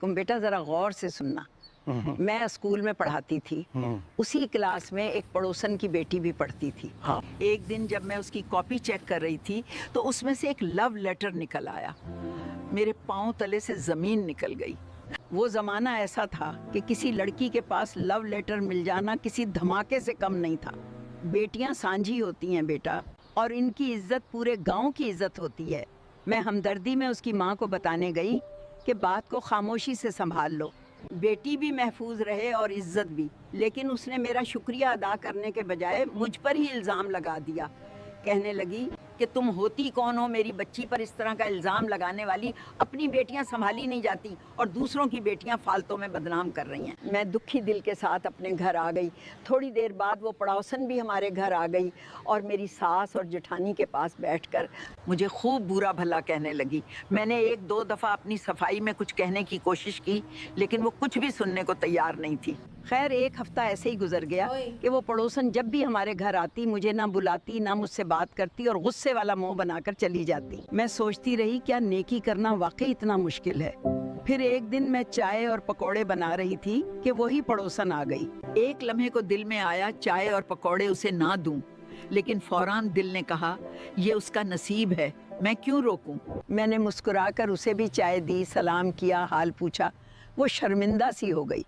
तुम बेटा जरा गौर से सुनना। मैं स्कूल में पढ़ाती थी, उसी क्लास में एक पड़ोसन की बेटी भी पढ़ती थी। हाँ। एक दिन जब मैं उसकी कॉपी चेक कर रही थी तो उसमें से एक लव लेटर निकल आया। मेरे पांव तले से जमीन निकल गई। वो जमाना ऐसा था कि किसी लड़की के पास लव लेटर मिल जाना किसी धमाके से कम नहीं था। बेटियां सांझी होती हैं बेटा, और इनकी इज्जत पूरे गांव की इज्जत होती है। मैं हमदर्दी में उसकी माँ को बताने गई कि बात को खामोशी से संभाल लो, बेटी भी महफूज रहे और इज्जत भी। लेकिन उसने मेरा शुक्रिया अदा करने के बजाय मुझ पर ही इल्ज़ाम लगा दिया। कहने लगी कि तुम होती कौन हो मेरी बच्ची पर इस तरह का इल्ज़ाम लगाने वाली, अपनी बेटियां संभाली नहीं जाती और दूसरों की बेटियां फालतू में बदनाम कर रही हैं। मैं दुखी दिल के साथ अपने घर आ गई। थोड़ी देर बाद वो पड़ोसन भी हमारे घर आ गई और मेरी सास और जेठानी के पास बैठकर मुझे खूब बुरा भला कहने लगी। मैंने एक दो दफ़ा अपनी सफाई में कुछ कहने की कोशिश की, लेकिन वो कुछ भी सुनने को तैयार नहीं थी। खैर एक हफ्ता ऐसे ही गुजर गया कि वो पड़ोसन जब भी हमारे घर आती मुझे ना बुलाती, ना मुझसे बात करती और गुस्से वाला मुंह बनाकर चली जाती। मैं सोचती रही क्या नेकी करना वाकई इतना मुश्किल है। फिर एक दिन मैं चाय और पकौड़े बना रही थी कि वही पड़ोसन आ गई। एक लम्हे को दिल में आया चाय और पकौड़े उसे ना दूं, लेकिन फौरान दिल ने कहा ये उसका नसीब है, मैं क्यों रोकूं। मैंने मुस्कुराकर उसे भी चाय दी, सलाम किया, हाल पूछा। वो शर्मिंदा सी हो गई।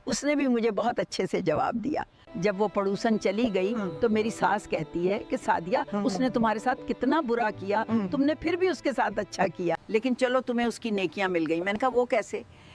उसने भी मुझे बहुत अच्छे से जवाब दिया। जब वो पड़ोसन चली गई तो मेरी सास कहती है कि सादिया उसने तुम्हारे साथ कितना बुरा किया, तुमने फिर भी उसके साथ अच्छा किया, लेकिन चलो तुम्हें उसकी नेकियां मिल गई। मैंने कहा वो कैसे?